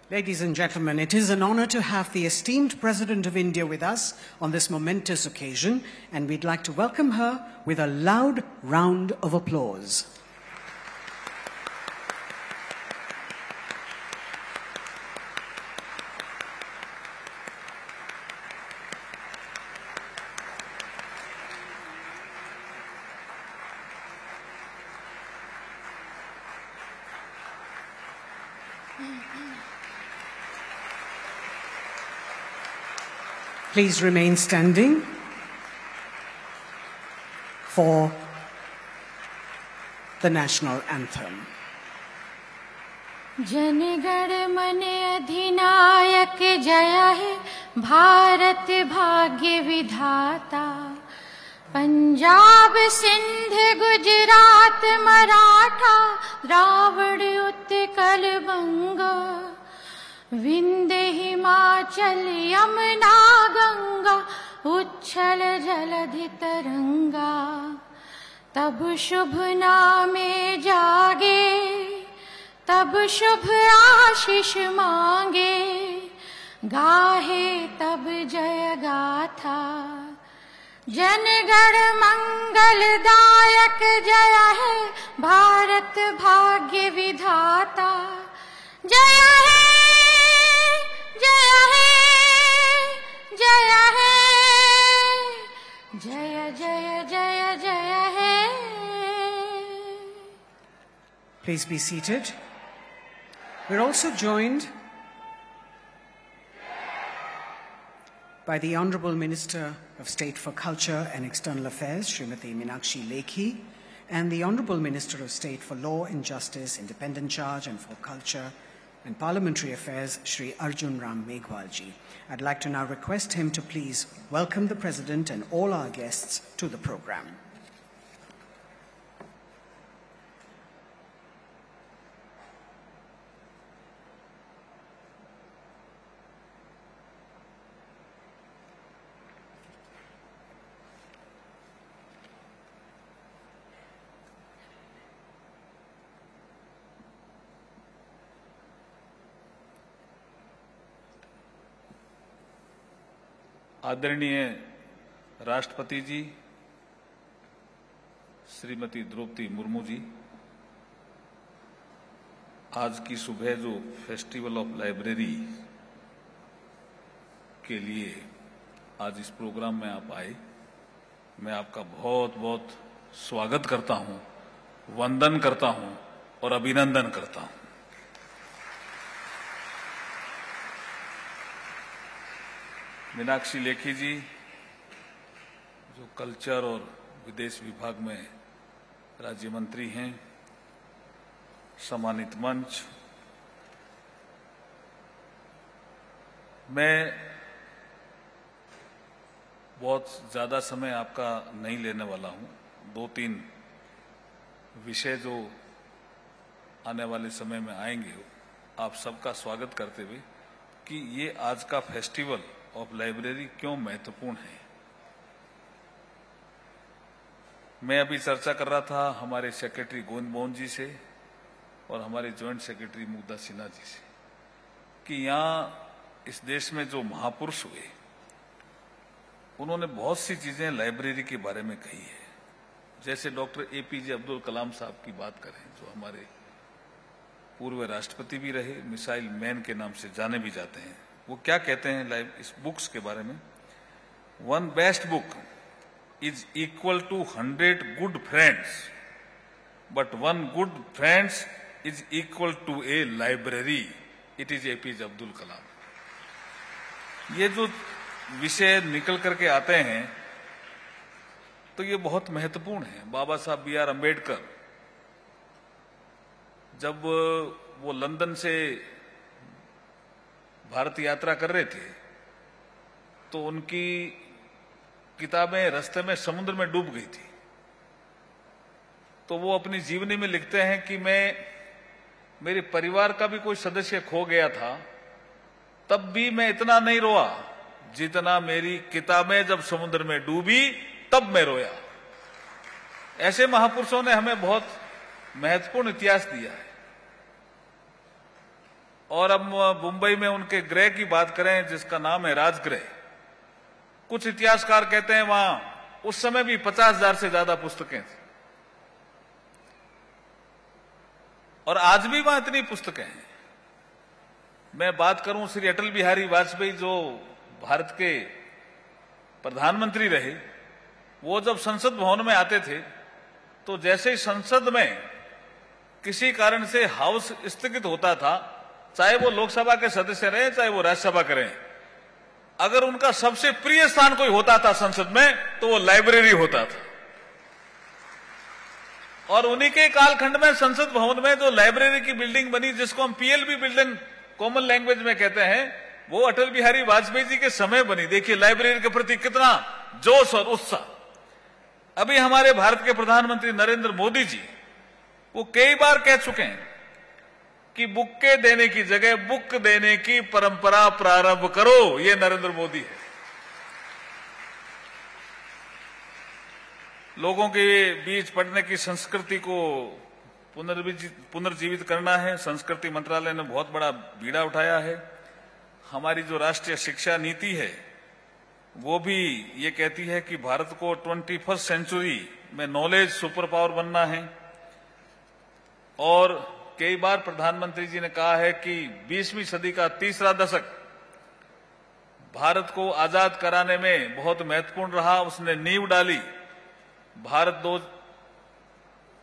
Ladies and gentlemen, it is an honor to have the esteemed President of India with us on this momentous occasion, and we'd like to welcome her with a loud round of applause. Please remain standing for the national anthem. जनगण मन अधिनायक जय है, भारत भाग्य विधाता। पंजाब सिंध गुजरात मराठा, द्राविड़ उत्कल बंगा। विंध्य हिमाचल यमुना गंगा, उच्छल जलधि तरंगा। तब शुभ नामे जागे, तब शुभ आशीष मांगे। गाहे तब जय गाथा, जनगण मंगलदायक जय है, भारत भाग्य विधाता। जय है, जय है, जय है, जय जय जय जय है। Please be seated. We're also joined by the Honorable Minister of State for Culture and External Affairs, Srimati Meenakshi Lekhi, and the Honorable Minister of State for Law and Justice, Independent Charge and for Culture and Parliamentary Affairs, Shri Arjun Ram Meghwal ji. I'd like to now request him to please welcome the President and all our guests to the program. आदरणीय राष्ट्रपति जी, श्रीमती द्रौपदी मुर्मू जी, आज की सुबह जो festival of library के लिए आज इस प्रोग्राम में आप आए, मैं आपका बहुत बहुत स्वागत करता हूं, वंदन करता हूं और अभिनंदन करता हूं। मीनाक्षी लेखी जी, जो कल्चर और विदेश विभाग में राज्य मंत्री हैं, सम्मानित मंच, मैं बहुत ज्यादा समय आपका नहीं लेने वाला हूं। 2-3 विषय जो आने वाले समय में आएंगे, आप सबका स्वागत करते हुए कि ये आज का फेस्टिवल ऑफ लाइब्रेरी क्यों महत्वपूर्ण है। मैं अभी चर्चा कर रहा था हमारे सेक्रेटरी गोविंद मोहन जी से और हमारे जॉइंट सेक्रेटरी मुग्धा सिन्हा जी से कि यहाँ इस देश में जो महापुरुष हुए, उन्होंने बहुत सी चीजें लाइब्रेरी के बारे में कही है। जैसे डॉक्टर APJ अब्दुल कलाम साहब की बात करें, जो हमारे पूर्व राष्ट्रपति भी रहे, मिसाइल मैन के नाम से जाने भी जाते हैं। वो क्या कहते हैं इस बुक्स के बारे में? 1 best book is equal to 100 good friends, but 1 good friends is equal to a library. It is APJ Abdul Kalam. ये जो विषय निकल करके आते हैं तो ये बहुत महत्वपूर्ण है। बाबा साहब BR अम्बेडकर जब वो लंदन से भारत यात्रा कर रहे थे तो उनकी किताबें रास्ते में समुद्र में डूब गई थी। तो वो अपनी जीवनी में लिखते हैं कि मेरे परिवार का भी कोई सदस्य खो गया था, तब भी मैं इतना नहीं रोआ जितना मेरी किताबें जब समुद्र में डूबी तब मैं रोया। ऐसे महापुरुषों ने हमें बहुत महत्वपूर्ण इतिहास दिया है। और अब मुंबई में उनके गृह की बात करें जिसका नाम है राजगृह, कुछ इतिहासकार कहते हैं वहां उस समय भी 50,000 से ज्यादा पुस्तकें थी और आज भी वहां इतनी पुस्तकें हैं। मैं बात करूं श्री अटल बिहारी वाजपेयी जो भारत के प्रधानमंत्री रहे, वो जब संसद भवन में आते थे तो जैसे ही संसद में किसी कारण से हाउस स्थगित होता था, चाहे वो लोकसभा के सदस्य रहे चाहे वो राज्यसभा करें, अगर उनका सबसे प्रिय स्थान कोई होता था संसद में तो वो लाइब्रेरी होता था। और उन्हीं के कालखंड में संसद भवन में जो लाइब्रेरी की बिल्डिंग बनी जिसको हम पीएलबी बिल्डिंग कॉमन लैंग्वेज में कहते हैं, वो अटल बिहारी वाजपेयी जी के समय बनी। देखिए लाइब्रेरी के प्रति कितना जोश और उत्साह। अभी हमारे भारत के प्रधानमंत्री नरेंद्र मोदी जी वो कई बार कह चुके हैं कि बुक्के देने की जगह बुक देने की परंपरा प्रारंभ करो। ये नरेंद्र मोदी है। लोगों के बीच पढ़ने की संस्कृति को पुनर्जीवित करना है। संस्कृति मंत्रालय ने बहुत बड़ा बीड़ा उठाया है। हमारी जो राष्ट्रीय शिक्षा नीति है वो भी ये कहती है कि भारत को 21st सेंचुरी में नॉलेज सुपर पावर बनना है। और कई बार प्रधानमंत्री जी ने कहा है कि 20वीं सदी का तीसरा दशक भारत को आजाद कराने में बहुत महत्वपूर्ण रहा। उसने नींव डाली। भारत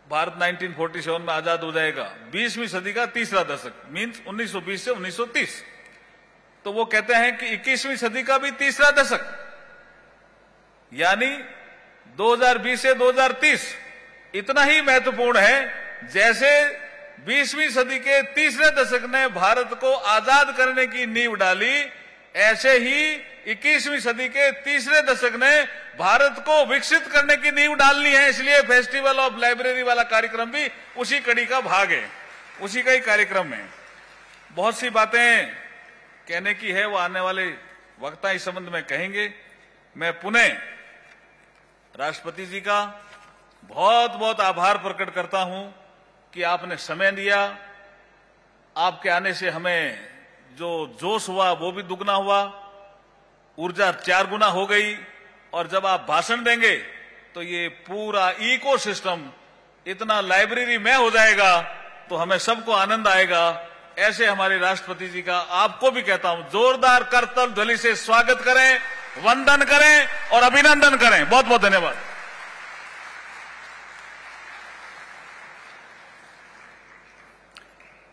1947 में आजाद हो जाएगा। 20वीं सदी का तीसरा दशक मीन्स 1920 से 1930। तो वो कहते हैं कि 21वीं सदी का भी तीसरा दशक यानी 2020 से 2030 इतना ही महत्वपूर्ण है जैसे 20वीं सदी के तीसरे दशक ने भारत को आजाद करने की नींव डाली, ऐसे ही 21वीं सदी के तीसरे दशक ने भारत को विकसित करने की नींव डालनी है। इसलिए फेस्टिवल ऑफ लाइब्रेरी वाला कार्यक्रम भी उसी कड़ी का भाग है, उसी का ही कार्यक्रम है। बहुत सी बातें कहने की है, वो आने वाले वक्ता इस संबंध में कहेंगे। मैं पुनः राष्ट्रपति जी का बहुत बहुत आभार प्रकट करता हूं कि आपने समय दिया। आपके आने से हमें जो जोश हुआ वो भी दुगना हुआ, ऊर्जा 4 गुना हो गई। और जब आप भाषण देंगे तो ये पूरा इकोसिस्टम इतना लाइब्रेरी में हो जाएगा तो हमें सबको आनंद आएगा। ऐसे हमारे राष्ट्रपति जी का आपको भी कहता हूं, जोरदार करतल ध्वनि से स्वागत करें, वंदन करें और अभिनंदन करें। बहुत बहुत धन्यवाद।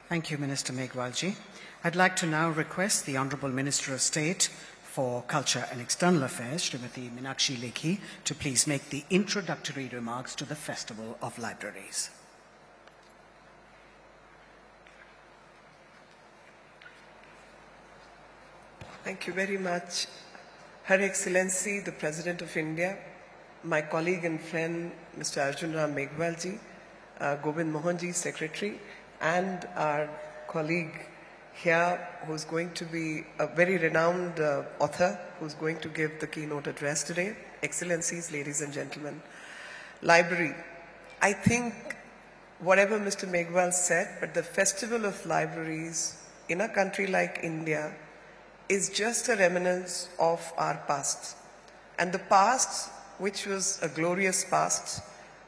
Thank you, Minister Megwal ji. I'd like to now request the Honourable Minister of State for Culture and External Affairs, Srimati Meenakshi Lekhi, to please make the introductory remarks to the Festival of Libraries. Thank you very much. Her Excellency, the President of India, my colleague and friend, Mr. Arjun Ram Megwal ji, Govind Mohan ji, Secretary, and our colleague here who's going to be a very renowned author who's going to give the keynote address today. Excellencies, ladies and gentlemen. Library. I think whatever Mr. Megwal said, but the Festival of Libraries in a country like India is just a remnants of our past. And the past, which was a glorious past,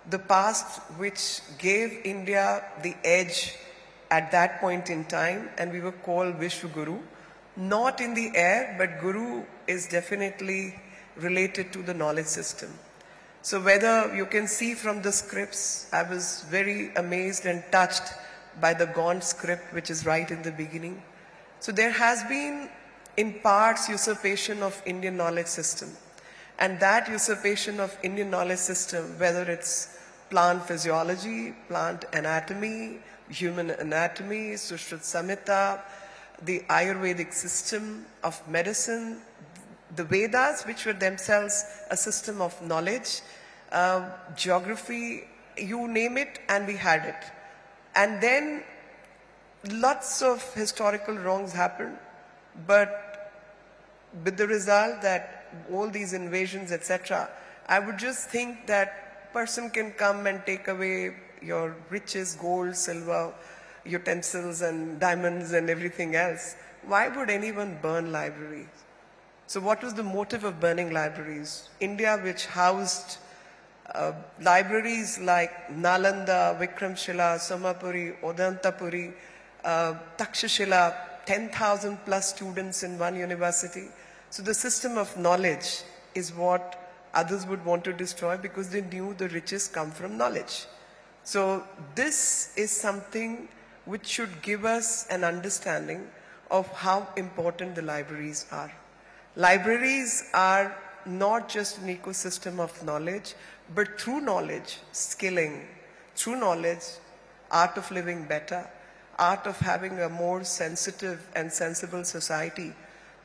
the past which gave India the edge at that point in time, and we were called Vishwa Guru, not in the air, but Guru is definitely related to the knowledge system. So whether you can see from the scripts, I was very amazed and touched by the Gaunt script, which is right in the beginning. So there has been, in parts, usurpation of Indian knowledge system. And that usurpation of Indian knowledge system, whether it's plant physiology, plant anatomy, human anatomy, Sushruta Samhita, the Ayurvedic system of medicine, the Vedas, which were themselves a system of knowledge, geography, you name it, and we had it. And then lots of historical wrongs happened, but with the result that all these invasions, etc., I would just think that person can come and take away your riches, gold, silver, utensils and diamonds and everything else, why would anyone burn libraries? So what was the motive of burning libraries? India, which housed libraries like Nalanda, Vikramshila, Somapuri, Odantapuri, Takshashila, 10,000 plus students in one university. So the system of knowledge is what others would want to destroy because they knew the riches come from knowledge. So this is something which should give us an understanding of how important the libraries are. Libraries are not just an ecosystem of knowledge, but through knowledge, skilling, through knowledge, art of living better, art of having a more sensitive and sensible society,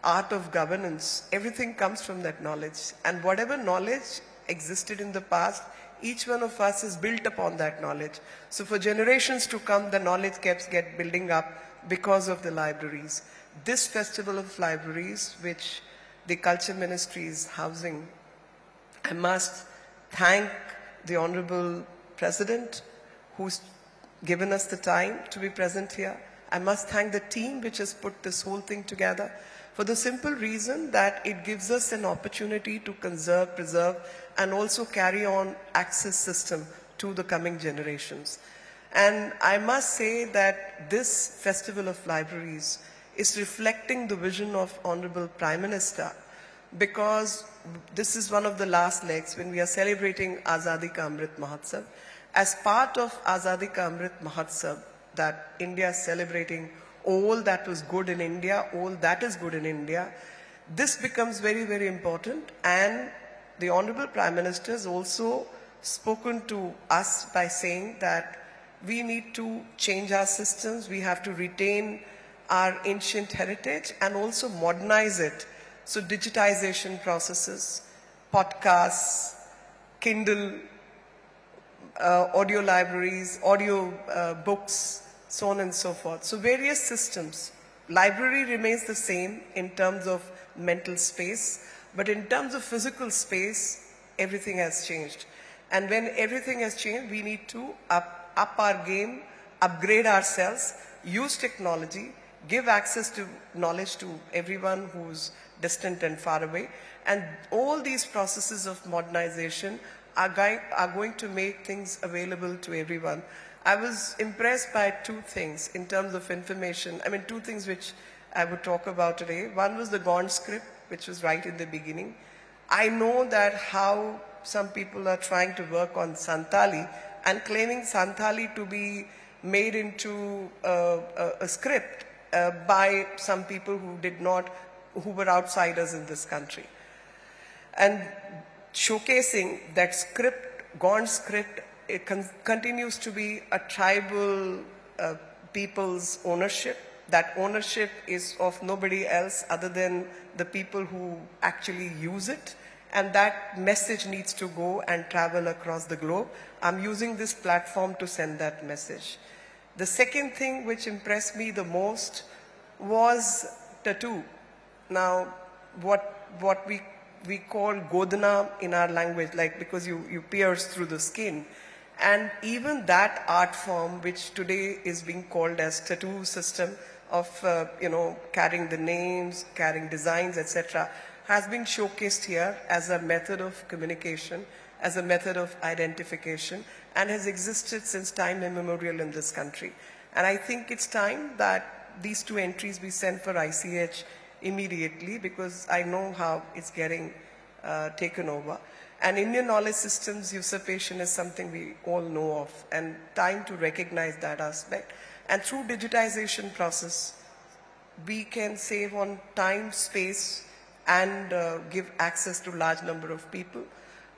art of governance, everything comes from that knowledge. And whatever knowledge existed in the past, each one of us is built upon that knowledge. So for generations to come, the knowledge keeps building up because of the libraries. This Festival of Libraries, which the Culture Ministry is housing, I must thank the Honorable President who's given us the time to be present here. I must thank the team which has put this whole thing together for the simple reason that it gives us an opportunity to conserve, preserve, and also carry on access system to the coming generations. And I must say that this Festival of Libraries is reflecting the vision of Honorable Prime Minister, because this is one of the last legs when we are celebrating Azadi Ka Amrit Mahotsav. As part of Azadi Ka Amrit Mahotsav, that India is celebrating all that was good in India, all that is good in India, this becomes very, very important. And the Honorable Prime Minister has also spoken to us by saying that we need to change our systems, we have to retain our ancient heritage and also modernize it. So digitization processes, podcasts, Kindle, audio libraries, audio books, so on and so forth. So various systems. Library remains the same in terms of mental space, but in terms of physical space, everything has changed. And when everything has changed, we need to up our game, upgrade ourselves, use technology, give access to knowledge to everyone who's distant and far away. And all these processes of modernization are going to make things available to everyone. I was impressed by two things in terms of information. I mean, two things which I would talk about today. One was the Gond script, which was right in the beginning. I know that how some people are trying to work on Santali and claiming Santali to be made into a script by some people who were outsiders in this country. And showcasing that script, Gond script, it continues to be a tribal people's ownership. That ownership is of nobody else other than the people who actually use it. And that message needs to go and travel across the globe. I'm using this platform to send that message. The second thing which impressed me the most was tattoo. Now, what we call godana in our language, like because you pierce through the skin. And even that art form, which today is being called as tattoo system of, carrying the names, carrying designs, etc., has been showcased here as a method of communication, as a method of identification, and has existed since time immemorial in this country. And I think it's time that these two entries be sent for ICH immediately, because I know how it's getting taken over. And Indian knowledge systems usurpation is something we all know of, and time to recognize that aspect. And through digitization process, we can save on time, space, and give access to large number of people.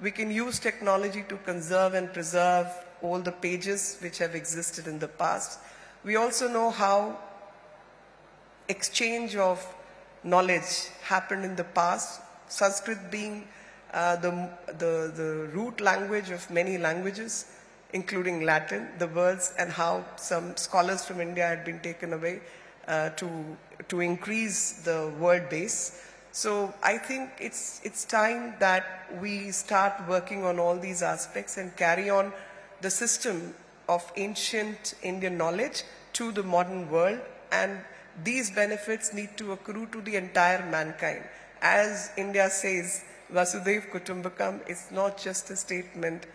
We can use technology to conserve and preserve all the pages which have existed in the past. We also know how exchange of knowledge happened in the past, Sanskrit being the root language of many languages, including Latin, the words, and how some scholars from India had been taken away to increase the word base. So I think it's time that we start working on all these aspects and carry on the system of ancient Indian knowledge to the modern world, and these benefits need to accrue to the entire mankind. As India says, Vasudhaiva Kutumbakam is not just a statement,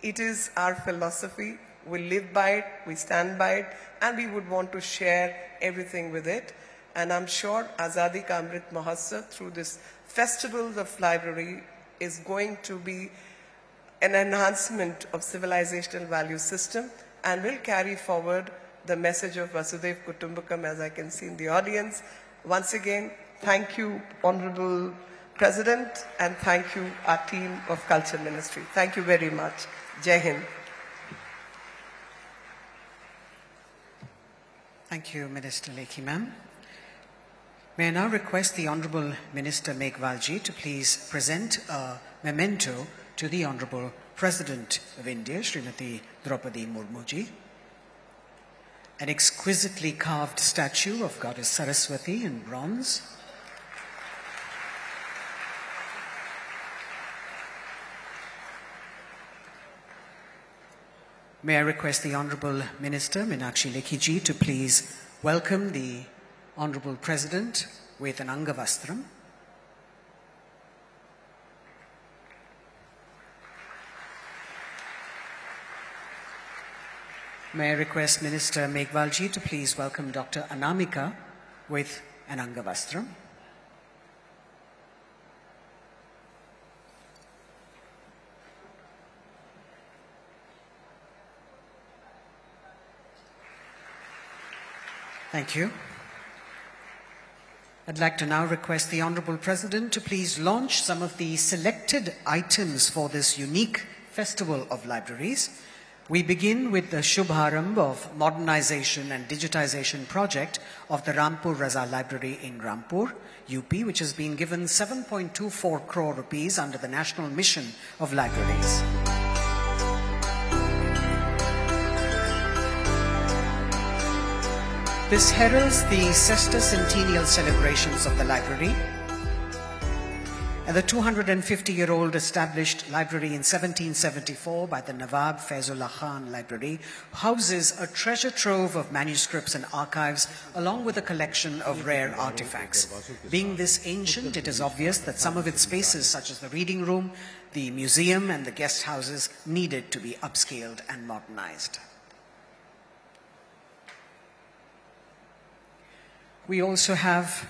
it is our philosophy. We live by it, we stand by it, and we would want to share everything with it. And I'm sure Azadi Ka Amrit Mahotsav, through this Festivals of Library, is going to be an enhancement of civilizational value system and will carry forward the message of Vasudhaiva Kutumbakam, as I can see in the audience. Once again, thank you, Honorable President, and thank you, our team of Culture Ministry. Thank you very much. Jai Hind. Thank you, Minister Lekhi ma'am. May I now request the Honorable Minister Meghwalji to please present a memento to the Honorable President of India, Srimati Draupadi Murmuji. An exquisitely carved statue of Goddess Saraswati in bronze. May I request the Honorable Minister Meenakshi Lekhi ji to please welcome the Honorable President with an Angavastram. May I request Minister Meghwalji to please welcome Dr. Anamika with an Angavastram. Thank you. I'd like to now request the Honorable President to please launch some of the selected items for this unique Festival of Libraries. We begin with the Shubharambh of modernization and digitization project of the Rampur Raza Library in Rampur, UP, which has been given 7.24 crore rupees under the National Mission of Libraries. This heralds the sesquicentennial celebrations of the library, and the 250-year-old established library in 1774 by the Nawab Faizullah Khan Library houses a treasure trove of manuscripts and archives along with a collection of rare artifacts. Being this ancient, it is obvious that some of its spaces, such as the reading room, the museum and the guest houses, needed to be upscaled and modernized. We also have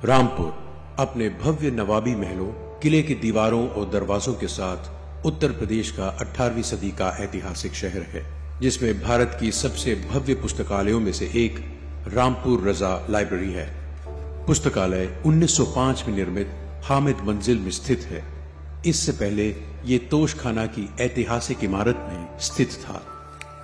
Rampur अपने भव्य नवाबी महलों, किले की दीवारों और दरवाजों के साथ उत्तर प्रदेश का 18वीं सदी का ऐतिहासिक शहर है, जिसमें भारत की सबसे भव्य पुस्तकालयों में से एक रामपुर रजा लाइब्रेरी है। पुस्तकालय 1905 में निर्मित हामिद मंजिल में स्थित है। इससे पहले ये तोशखाना की ऐतिहासिक इमारत में स्थित था।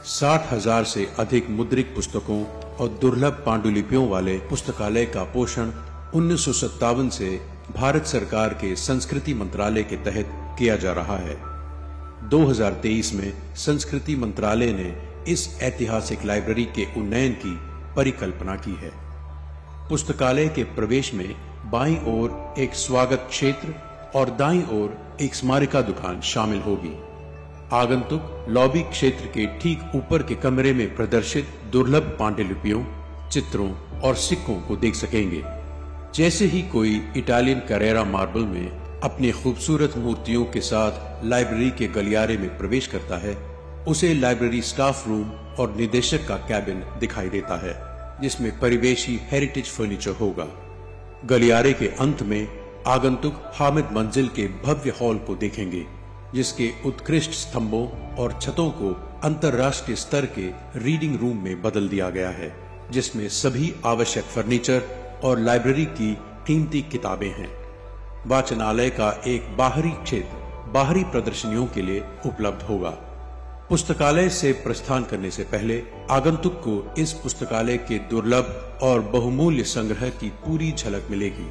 60,000 से अधिक मुद्रित पुस्तकों और दुर्लभ पांडुलिपियों वाले पुस्तकालय का पोषण 1957 से भारत सरकार के संस्कृति मंत्रालय के तहत किया जा रहा है। 2023 में संस्कृति मंत्रालय ने इस ऐतिहासिक लाइब्रेरी के उन्नयन की परिकल्पना की है। पुस्तकालय के प्रवेश में बाईं ओर एक स्वागत क्षेत्र और दाईं ओर एक स्मारिका दुकान शामिल होगी। आगंतुक लॉबी क्षेत्र के ठीक ऊपर के कमरे में प्रदर्शित दुर्लभ पांडुलिपियों, चित्रों और सिक्कों को देख सकेंगे। जैसे ही कोई इटालियन कैरेरा मार्बल में अपनी खूबसूरत मूर्तियों के साथ लाइब्रेरी के गलियारे में प्रवेश करता है, उसे लाइब्रेरी स्टाफ रूम और निदेशक का कैबिन दिखाई देता है, जिसमें परिवेशी हेरिटेज फर्नीचर होगा। गलियारे के अंत में आगंतुक हामिद मंजिल के भव्य हॉल को देखेंगे, जिसके उत्कृष्ट स्तंभों और छतों को अंतर्राष्ट्रीय स्तर के रीडिंग रूम में बदल दिया गया है, जिसमें सभी आवश्यक फर्नीचर और लाइब्रेरी की कीमती किताबें हैं। वाचनालय का एक बाहरी क्षेत्र बाहरी प्रदर्शनियों के लिए उपलब्ध होगा। पुस्तकालय से प्रस्थान करने से पहले आगंतुक को इस पुस्तकालय के दुर्लभ और बहुमूल्य संग्रह की पूरी झलक मिलेगी।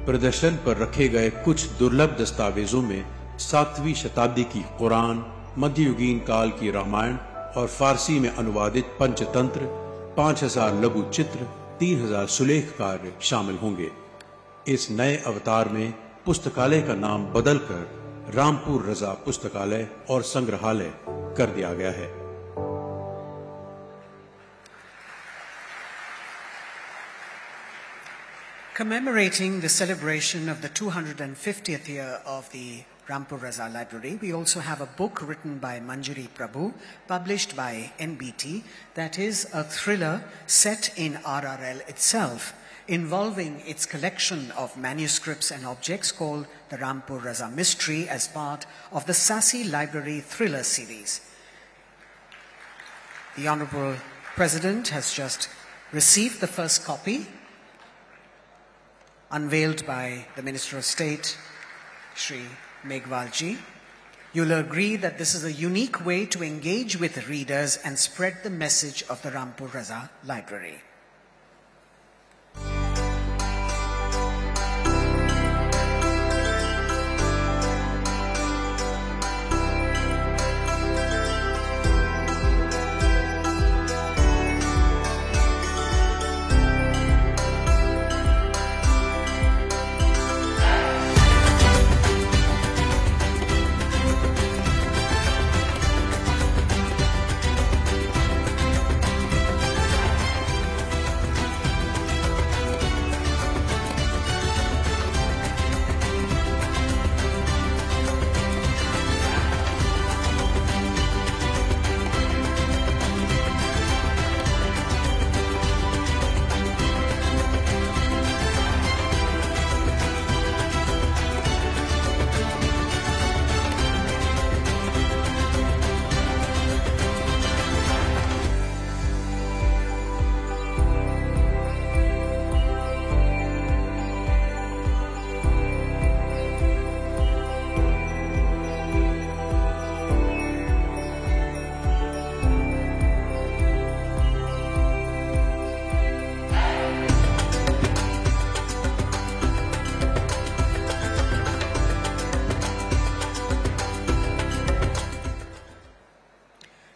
प्रदर्शन पर रखे गए कुछ दुर्लभ दस्तावेजों में 7वीं शताब्दी की कुरान, मध्ययुगीन काल की रामायण और फारसी में अनुवादित पंचतंत्र, 5000 लघु चित्र, 3000 सुलेख कार्य शामिल होंगे। इस नए अवतार में पुस्तकालय का नाम बदलकर रामपुर रजा पुस्तकालय और संग्रहालय कर दिया गया है। Commemorating the celebration of the 250th year of the Rampur Raza Library, we also have a book written by Manjari Prabhu, published by NBT, that is a thriller set in RRL itself, involving its collection of manuscripts and objects called the Rampur Raza Mystery as part of the Sassi Library thriller series. The Honorable President has just received the first copy, unveiled by the Minister of State, Shri Meghwal ji. You'll agree that this is a unique way to engage with readers and spread the message of the Rampur Raza Library.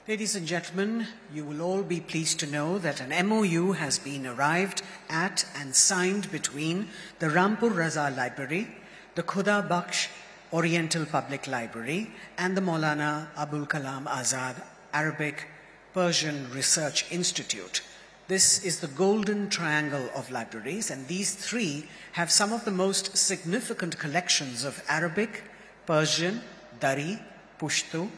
Ladies and gentlemen, you will all be pleased to know that an MOU has been arrived at and signed between the Rampur Raza Library, the Khuda Bakhsh Oriental Public Library, and the Maulana Abul Kalam Azad Arabic Persian Research Institute. This is the golden triangle of libraries, and these three have some of the most significant collections of Arabic, Persian, Dari, Pushtu,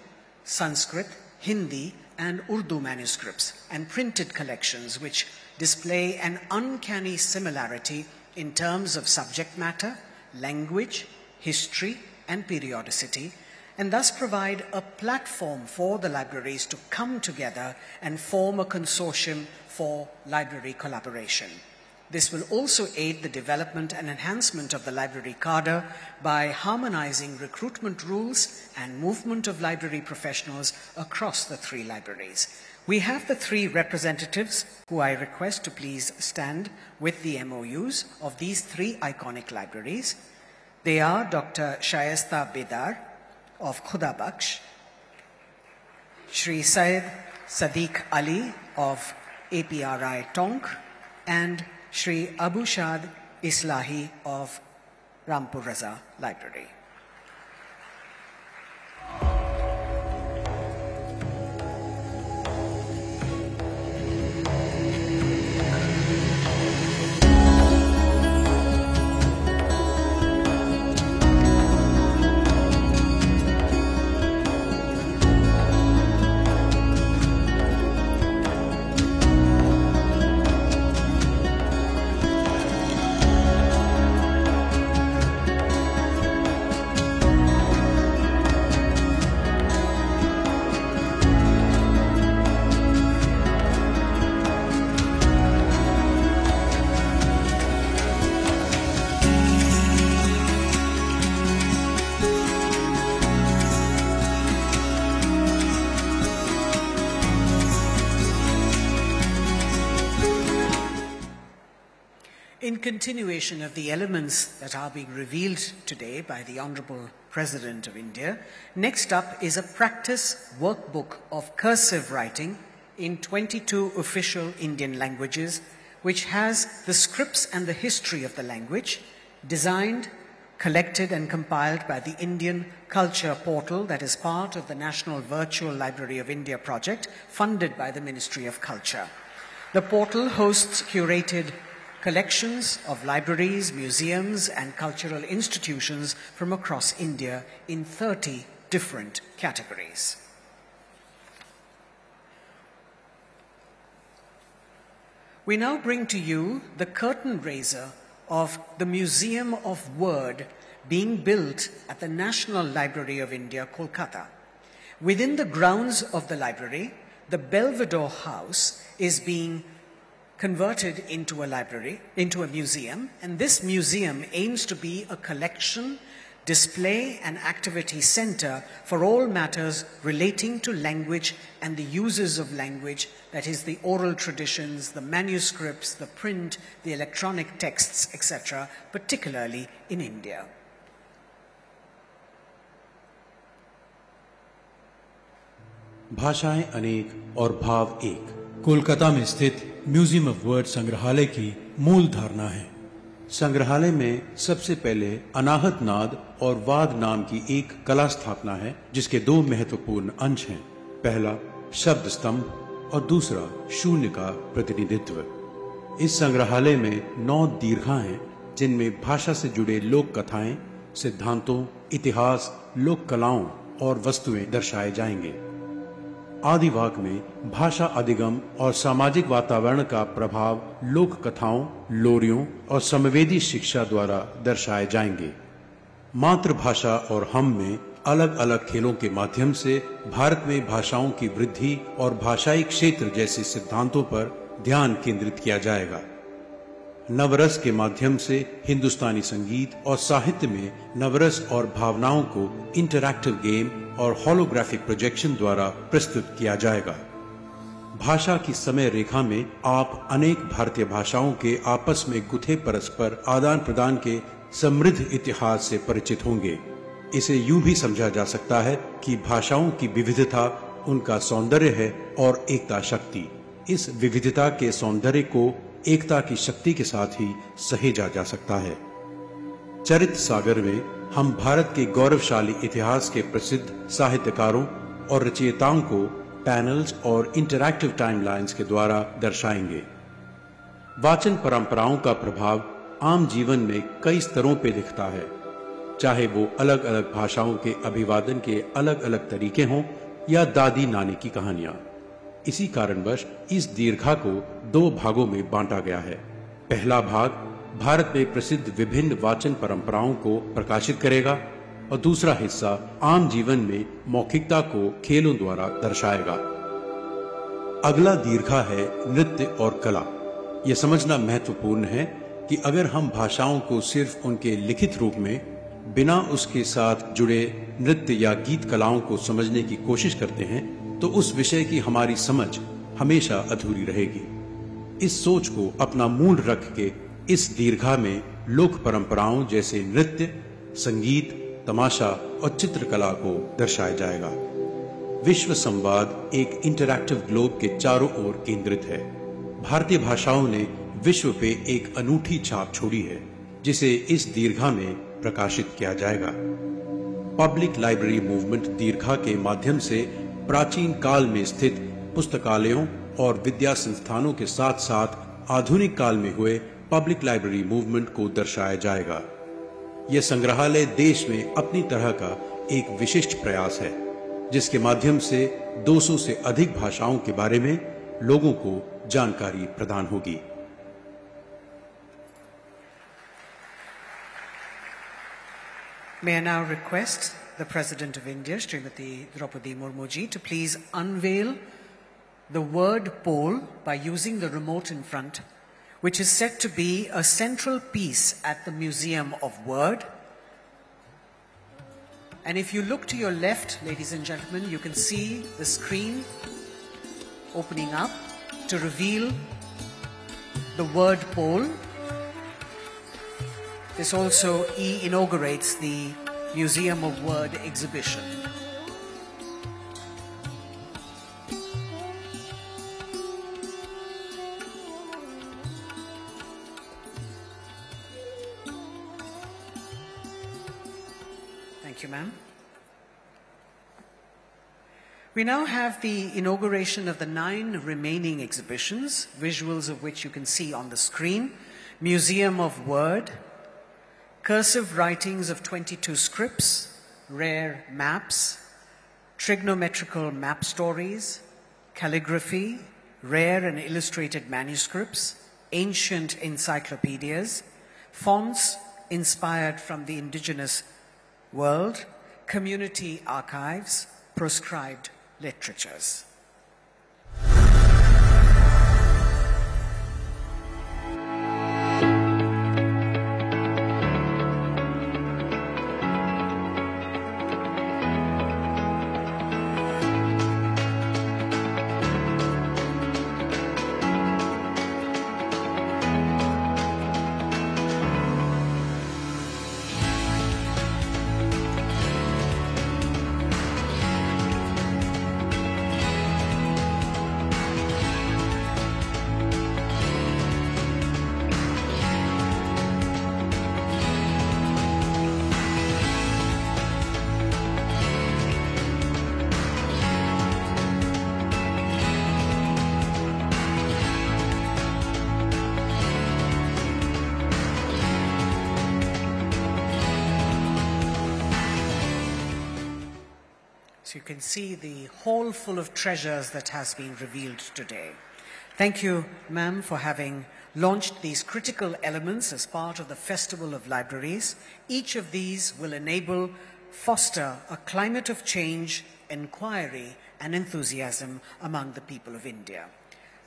Sanskrit, Hindi, and Urdu manuscripts and printed collections which display an uncanny similarity in terms of subject matter, language, history, and periodicity, and thus provide a platform for the libraries to come together and form a consortium for library collaboration. This will also aid the development and enhancement of the library cadre by harmonizing recruitment rules and movement of library professionals across the three libraries. We have the three representatives who I request to please stand with the MOUs of these three iconic libraries. They are Dr. Shayesta Bedar of Khuda Bakhsh, Shri Syed Sadiq Ali of APRI Tonk, and Shri Abu Shad Islahi of Rampur Raza Library. In continuation of the elements that are being revealed today by the Honorable President of India, next up is a practice workbook of cursive writing in 22 official Indian languages, which has the scripts and the history of the language, designed, collected and compiled by the Indian Culture Portal that is part of the National Virtual Library of India project funded by the Ministry of Culture. The portal hosts curated collections of libraries, museums, and cultural institutions from across India in 30 different categories. We now bring to you the curtain raiser of the Museum of Word being built at the National Library of India, Kolkata. Within the grounds of the library, the Belvedere House is being converted into a library, into a museum, and this museum aims to be a collection, display, and activity center for all matters relating to language and the uses of language, that is, the oral traditions, the manuscripts, the print, the electronic texts, etc., particularly in India. भाषाएं अनेक और भाव एक कोलकाता में स्थित museum of word संग्रहालय की मूल धारणा है। संग्रहालय में सबसे पहले अनाहत नाद और वाद नाम की एक कला स्थापना है, जिसके दो महत्वपूर्ण अंश हैं। पहला शब्द स्तंभ और दूसरा शून्य का प्रतिनिधित्व। इस संग्रहालय में 9 दीर्घा हैं, जिनमें भाषा से जुड़े लोक कथाएं, सिद्धांतों, इतिहास, लोक कलाओं और वस्तुएं दर्शाए जाएंगे। आदिवाक में भाषा अधिगम और सामाजिक वातावरण का प्रभाव लोक कथाओं, लोरियों और समवेदी शिक्षा द्वारा दर्शाए जाएंगे। मातृभाषा और हम में अलग अलग खेलों के माध्यम से भारत में भाषाओं की वृद्धि और भाषाई क्षेत्र जैसे सिद्धांतों पर ध्यान केंद्रित किया जाएगा। नवरस के माध्यम से हिंदुस्तानी संगीत और साहित्य में नवरस और भावनाओं को इंटरैक्टिव गेम और होलोग्राफिक प्रोजेक्शन द्वारा प्रस्तुत किया जाएगा। भाषा की समय रेखा में आप अनेक भारतीय भाषाओं के आपस में गुथे परस्पर आदान प्रदान के समृद्ध इतिहास से परिचित होंगे। इसे यूं भी समझा जा सकता है कि भाषाओं की विविधता उनका सौंदर्य है और एकता शक्ति। इस विविधता के सौंदर्य को एकता की शक्ति के साथ ही सहेजा जा सकता है। चरित्र सागर में हम भारत के गौरवशाली इतिहास के प्रसिद्ध साहित्यकारों और रचयिताओं को पैनल्स और इंटरैक्टिव टाइमलाइंस के द्वारा दर्शाएंगे। वाचन परंपराओं का प्रभाव आम जीवन में कई स्तरों पर दिखता है, चाहे वो अलग अलग भाषाओं के अभिवादन के अलग अलग तरीके हों या दादी नानी की कहानियां। इसी कारणवश इस दीर्घा को 2 भागों में बांटा गया है। पहला भाग भारत में प्रसिद्ध विभिन्न वाचन परंपराओं को प्रकाशित करेगा और दूसरा हिस्सा आम जीवन में मौखिकता को खेलों द्वारा दर्शाएगा। अगला दीर्घा है नृत्य और कला। यह समझना महत्वपूर्ण है कि अगर हम भाषाओं को सिर्फ उनके लिखित रूप में बिना उसके साथ जुड़े नृत्य या गीत कलाओं को समझने की कोशिश करते हैं तो उस विषय की हमारी समझ हमेशा अधूरी रहेगी। इस सोच को अपना मूल रख के इस दीर्घा में लोक परंपराओं जैसे नृत्य, संगीत, तमाशा और चित्रकला को दर्शाया जाएगा। विश्व संवाद एक इंटरैक्टिव ग्लोब के चारों ओर केंद्रित है। भारतीय भाषाओं ने विश्व पे एक अनूठी छाप छोड़ी है, जिसे इस दीर्घा में प्रकाशित किया जाएगा। पब्लिक लाइब्रेरी मूवमेंट दीर्घा के माध्यम से प्राचीन काल में स्थित पुस्तकालयों और विद्या संस्थानों के साथ साथ आधुनिक काल में हुए पब्लिक लाइब्रेरी मूवमेंट को दर्शाया जाएगा। यह संग्रहालय देश में अपनी तरह का एक विशिष्ट प्रयास है, जिसके माध्यम से 200 से अधिक भाषाओं के बारे में लोगों को जानकारी प्रदान होगी। May I now request the President of India, Srimati Draupadi Murmu ji, to please unveil the word pole by using the remote in front, which is said to be a central piece at the Museum of Word. And if you look to your left, ladies and gentlemen, you can see the screen opening up to reveal the word pole. This also inaugurates the Museum of Word exhibition. Thank you, ma'am. We now have the inauguration of the 9 remaining exhibitions, visuals of which you can see on the screen. Museum of Word, cursive writings of 22 scripts, rare maps, trigonometrical map stories, calligraphy, rare and illustrated manuscripts, ancient encyclopedias, fonts inspired from the indigenous world, community archives, proscribed literatures. So you can see the hall full of treasures that has been revealed today. Thank you, ma'am, for having launched these critical elements as part of the Festival of Libraries. Each of these will foster a climate of change, inquiry, and enthusiasm among the people of India.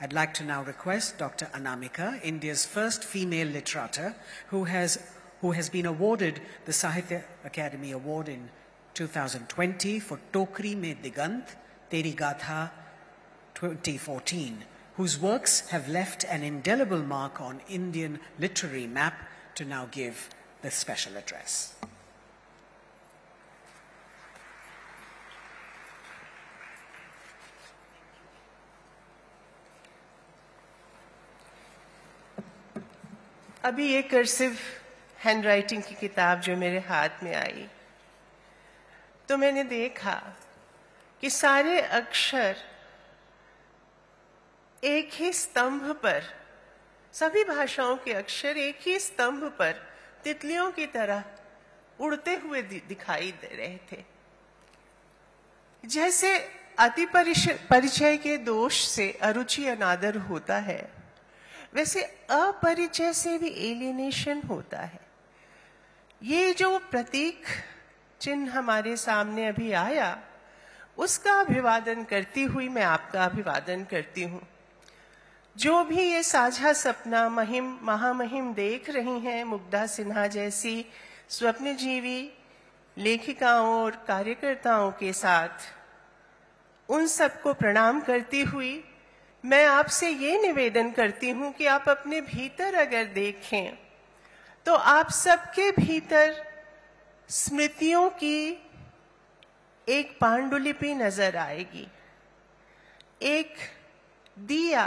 I'd like to now request Dr. Anamika, India's first female literata, who has been awarded the Sahitya Academy Award in 2020 for Tokri Mein Digant, Teri Gatha 2014, whose works have left an indelible mark on Indian literary map, to now give the special address. अभी ये cursive handwriting की किताब जो मेरे हाथ में आई, तो मैंने देखा कि सारे अक्षर एक ही स्तंभ पर, सभी भाषाओं के अक्षर एक ही स्तंभ पर तितलियों की तरह उड़ते हुए दिखाई दे रहे थे। जैसे अति परिचय के दोष से अरुचि अनादर होता है, वैसे अपरिचय से भी एलिनेशन होता है। ये जो प्रतीक चिन्ह हमारे सामने अभी आया, उसका अभिवादन करती हुई मैं आपका अभिवादन करती हूँ। जो भी ये साझा सपना महामहिम देख रही हैं, मुग्धा सिन्हा जैसी स्वप्नजीवी लेखिकाओं और कार्यकर्ताओं के साथ, उन सबको प्रणाम करती हुई मैं आपसे ये निवेदन करती हूँ कि आप अपने भीतर अगर देखें तो आप सबके भीतर स्मृतियों की एक पांडुलिपि नजर आएगी। एक दिया,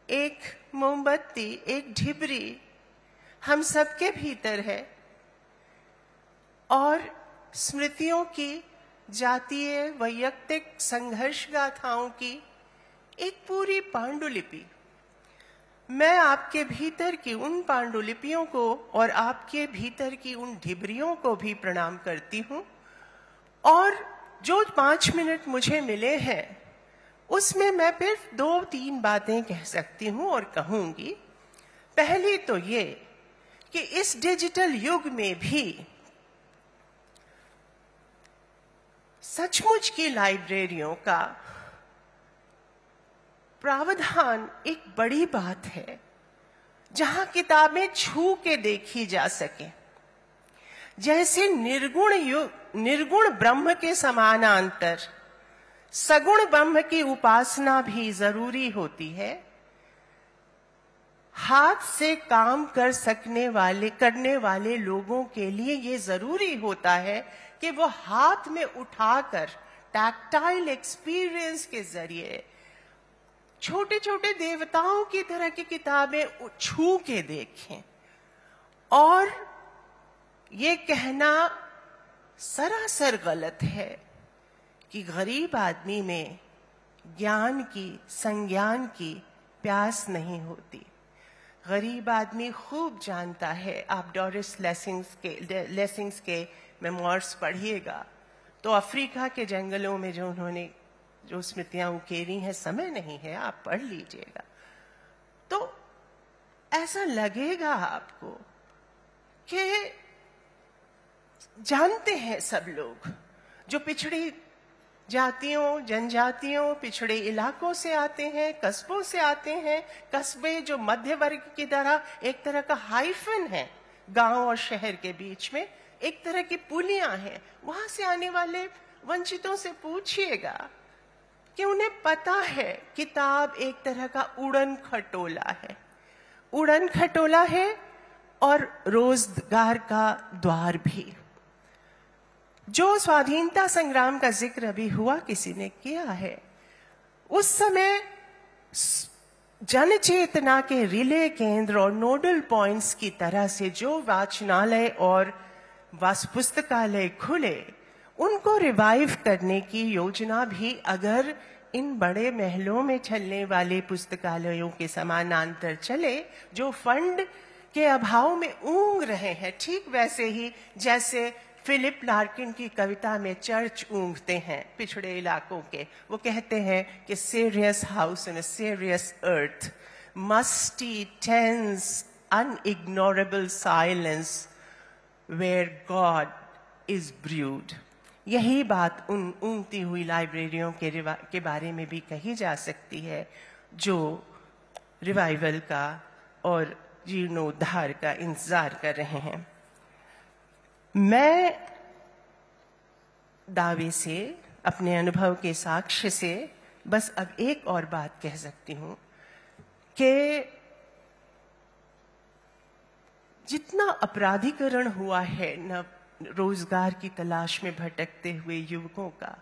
एक मोमबत्ती, एक ढिबरी हम सबके भीतर है, और स्मृतियों की, जातीय वैयक्तिक संघर्ष गाथाओं की एक पूरी पांडुलिपि। मैं आपके भीतर की उन पांडुलिपियों को और आपके भीतर की उन ढिबरियों को भी प्रणाम करती हूं, और जो 5 मिनट मुझे मिले हैं उसमें मैं सिर्फ 2-3 बातें कह सकती हूं और कहूंगी। पहली तो ये कि इस डिजिटल युग में भी सचमुच की लाइब्रेरियों का प्रावधान एक बड़ी बात है, जहां किताबें छू के देखी जा सके। जैसे निर्गुण ब्रह्म के समानांतर सगुण ब्रह्म की उपासना भी जरूरी होती है, हाथ से काम करने वाले लोगों के लिए ये जरूरी होता है कि वो हाथ में उठाकर टैक्टाइल एक्सपीरियंस के जरिए छोटे छोटे देवताओं की तरह की किताबें छू के देखें। और ये कहना सरासर गलत है कि गरीब आदमी में ज्ञान की, संज्ञान की प्यास नहीं होती। गरीब आदमी खूब जानता है। आप डोरिस लेसिंग्स के मेमोइर्स पढ़िएगा तो अफ्रीका के जंगलों में जो उन्होंने जो स्मृतियां उकेरी हैं, समय नहीं है, आप पढ़ लीजिएगा तो ऐसा लगेगा आपको कि जानते हैं सब लोग जो पिछड़ी जातियों, जनजातियों, पिछड़े इलाकों से आते हैं, कस्बों से आते हैं। कस्बे जो मध्य वर्ग की तरह एक तरह का हाइफन है गांव और शहर के बीच में, एक तरह की पुलियां हैं। वहां से आने वाले वंचितों से पूछिएगा कि उन्हें पता है किताब एक तरह का उड़न खटोला है, उड़न खटोला है और रोजगार का द्वार भी। जो स्वाधीनता संग्राम का जिक्र अभी हुआ, किसी ने किया है, उस समय जन चेतना के रिले केंद्र और नोडल पॉइंट्स की तरह से जो वाचनालय और पुस्तकालय खुले, उनको रिवाइव करने की योजना भी अगर इन बड़े महलों में चलने वाले पुस्तकालयों के समानांतर चले, जो फंड के अभाव में ऊँग रहे हैं, ठीक वैसे ही जैसे फिलिप लार्किन की कविता में चर्च ऊँगते हैं पिछड़े इलाकों के। वो कहते हैं कि serious house in a serious earth, musty tense unignorable silence where God is brewed. यही बात उन ऊँगती हुई लाइब्रेरियों के बारे में भी कही जा सकती है जो रिवाइवल का और जीर्णोद्धार का इंतजार कर रहे हैं। मैं दावे से, अपने अनुभव के साक्ष्य से बस अब एक और बात कह सकती हूं कि जितना अपराधीकरण हुआ है न रोजगार की तलाश में भटकते हुए युवकों का,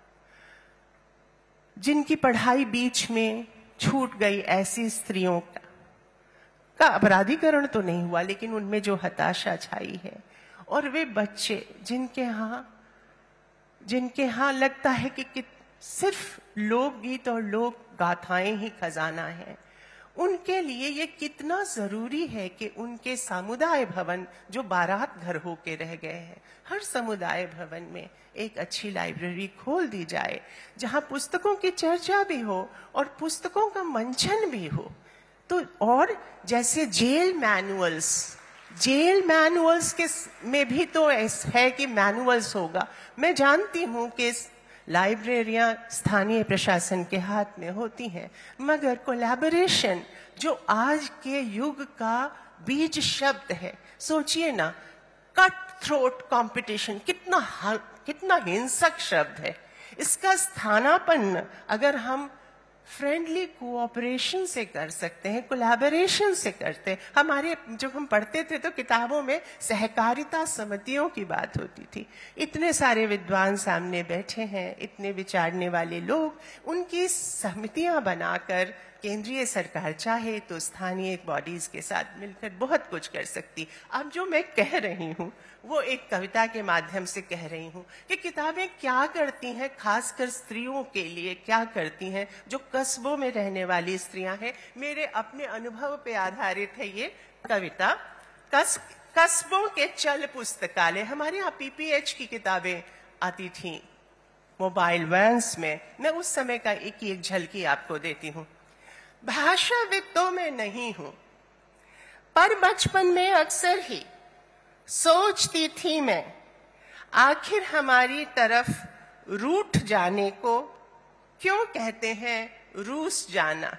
जिनकी पढ़ाई बीच में छूट गई, ऐसी स्त्रियों का अपराधीकरण तो नहीं हुआ, लेकिन उनमें जो हताशा छाई है, और वे बच्चे जिनके यहाँ लगता है कि सिर्फ लोकगीत और लोक गाथाएं ही खजाना है, उनके लिए ये कितना जरूरी है कि उनके समुदाय भवन जो बारात घर होके रह गए हैं, हर समुदाय भवन में एक अच्छी लाइब्रेरी खोल दी जाए, जहां पुस्तकों की चर्चा भी हो और पुस्तकों का मंचन भी हो। तो और जैसे जेल मैनुअल्स के में भी तो है कि मैनुअल्स होगा। मैं जानती हूं कि लाइब्रेरियां स्थानीय प्रशासन के हाथ में होती हैं, मगर कोलैबोरेशन जो आज के युग का बीज शब्द है, सोचिए ना, कट थ्रोट कंपटीशन कितना हिंसक शब्द है। इसका स्थानापन्न अगर हम फ्रेंडली कोऑपरेशन से कर सकते हैं, कोलैबोरेशन से करते हैं। हमारे जब हम पढ़ते थे तो किताबों में सहकारिता समितियों की बात होती थी। इतने सारे विद्वान सामने बैठे हैं, इतने विचारने वाले लोग, उनकी समितियां बनाकर केंद्रीय सरकार चाहे तो स्थानीय बॉडीज के साथ मिलकर बहुत कुछ कर सकती। अब जो मैं कह रही हूँ वो एक कविता के माध्यम से कह रही हूँ कि किताबें क्या करती हैं, खासकर स्त्रियों के लिए क्या करती हैं, जो कस्बों में रहने वाली स्त्रियां हैं। मेरे अपने अनुभव पे आधारित है ये कविता। कस्बों के चल पुस्तकालय, हमारे यहाँ PPH की किताबें आती थी मोबाइल वैन्स में। मैं उस समय का एक झलकी आपको देती हूँ। भाषाविद तो मैं नहीं हूं, पर बचपन में अक्सर ही सोचती थी मैं, आखिर हमारी तरफ रूठ जाने को क्यों कहते हैं रूस जाना।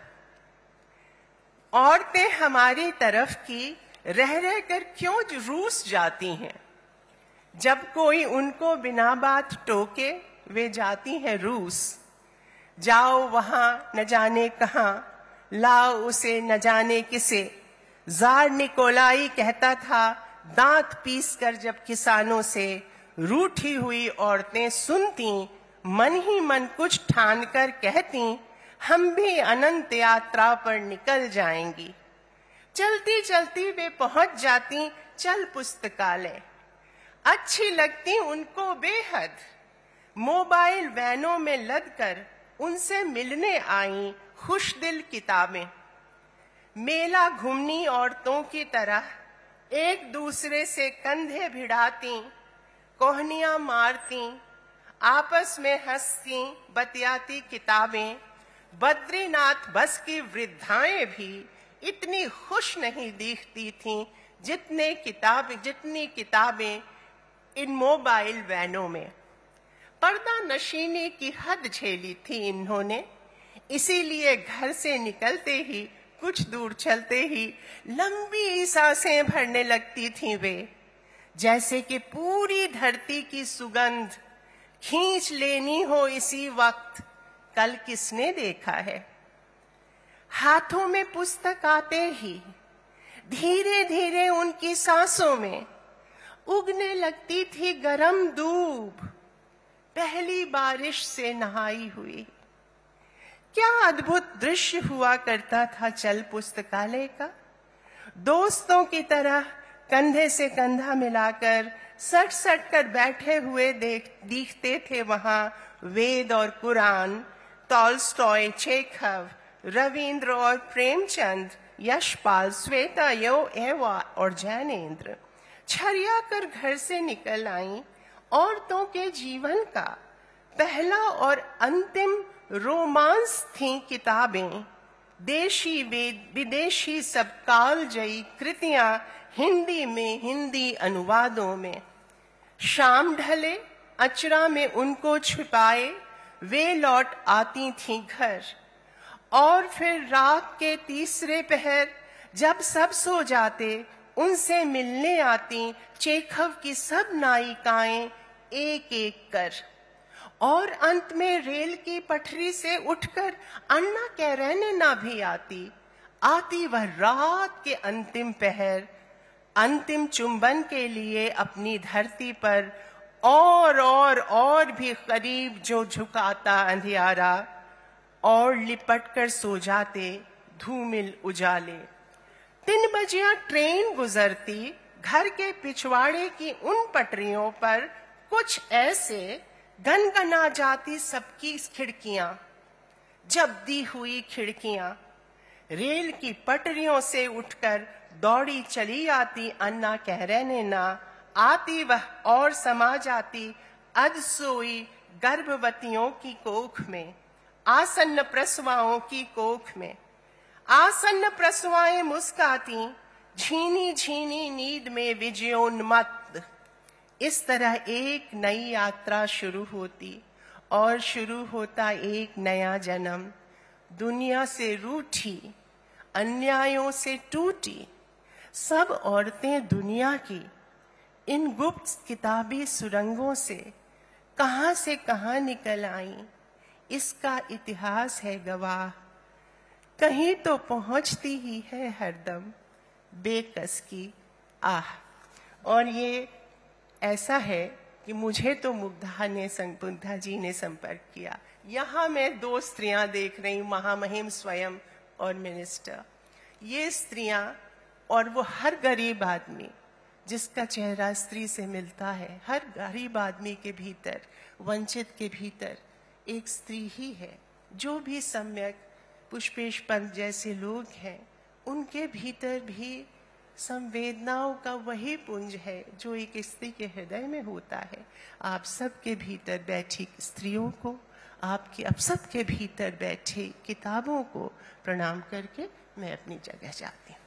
औरतें हमारी तरफ की रह रहकर क्यों रूस जाती हैं। जब कोई उनको बिना बात टोके वे जाती हैं रूस। जाओ वहां न जाने कहां, लाओ उसे न जाने किसे। जार निकोलाई कहता था दांत पीस कर जब किसानों से। रूठी हुई औरतें सुनती, मन ही मन कुछ ठान कर कहती, हम भी अनंत यात्रा पर निकल जाएंगी। चलती चलती वे पहुंच जाती चल पुस्तकालय। अच्छी लगती उनको बेहद। मोबाइल वैनों में लदकर उनसे मिलने आई खुश दिल किताबें। मेला घूमनी औरतों की तरह एक दूसरे से कंधे भिड़ाती, कोहनियां मारती, आपस में हंसती, बतियाती किताबें। बद्रीनाथ बस की वृद्धाएं भी इतनी खुश नहीं दिखती थीं जितनी किताबें इन मोबाइल वैनों में। पर्दा नशीनी की हद झेली थी इन्होंने, इसीलिए घर से निकलते ही, कुछ दूर चलते ही लंबी सांसें भरने लगती थीं वे, जैसे कि पूरी धरती की सुगंध खींच लेनी हो इसी वक्त। कल किसने देखा है? हाथों में पुस्तक आते ही धीरे धीरे उनकी सांसों में उगने लगती थी गरम धूप, पहली बारिश से नहाई हुई। क्या अद्भुत दृश्य हुआ करता था चल पुस्तकालय का। दोस्तों की तरह कंधे से कंधा मिलाकर सट सट कर बैठे हुए दिखते थे वहां वेद और कुरान, टॉलस्टॉय, चेखव, रविंद्र और प्रेमचंद, यशपाल, श्वेता, एवा और जैनेन्द्र। छरिया कर घर से निकल आई औरतों के जीवन का पहला और अंतिम रोमांस थी किताबें, देशी विदेशी सब कालजयी कृतियां हिंदी में, हिंदी अनुवादों में। शाम ढले, अचरा में उनको छिपाए वे लौट आती थीं घर, और फिर रात के तीसरे पहर जब सब सो जाते उनसे मिलने आती चेखव की सब नायिकाएं एक एक कर। और अंत में रेल की पटरी से उठकर अन्ना कैरेनिना भी आती वह रात के अंतिम पहर, अंतिम चुंबन के लिए अपनी धरती पर और भी करीब जो झुकाता अंधियारा, और लिपट कर सो जाते धूमिल उजाले। 3 बजे ट्रेन गुजरती घर के पिछवाड़े की उन पटरियों पर, कुछ ऐसे गनगना जाती सबकी खिड़कियां, जब्दी हुई खिड़कियां। रेल की पटरियों से उठकर दौड़ी चली आती अन्ना कैरेनिना, आती वह और समा जाती अधसोई गर्भवतियों की कोख में, आसन्न प्रसवाओं की कोख में। आसन्न प्रसवाएं मुस्काती, झीनी झीनी नींद में विजयोन्मत्त। इस तरह एक नई यात्रा शुरू होती, और शुरू होता एक नया जन्म। दुनिया से रूठी, अन्यायों से टूटी सब औरतें दुनिया की इन गुप्त किताबी सुरंगों से कहां निकल आईं, इसका इतिहास है गवाह। कहीं तो पहुंचती ही है हरदम बेकस की आह। और ये ऐसा है कि मुझे तो मुग्धा जी ने संपर्क किया। यहाँ मैं 2 स्त्रियां देख रही हूँ, महामहिम स्वयं और मिनिस्टर। ये स्त्रियां, और वो हर गरीब आदमी जिसका चेहरा स्त्री से मिलता है, हर गरीब आदमी के भीतर, वंचित के भीतर एक स्त्री ही है। जो भी सम्यक पुष्पेश पंत जैसे लोग हैं, उनके भीतर भी संवेदनाओं का वही पुंज है जो एक स्त्री के हृदय में होता है। आप सबके भीतर बैठी स्त्रियों को, आप सबके भीतर बैठे किताबों को प्रणाम करके मैं अपनी जगह जाती हूँ।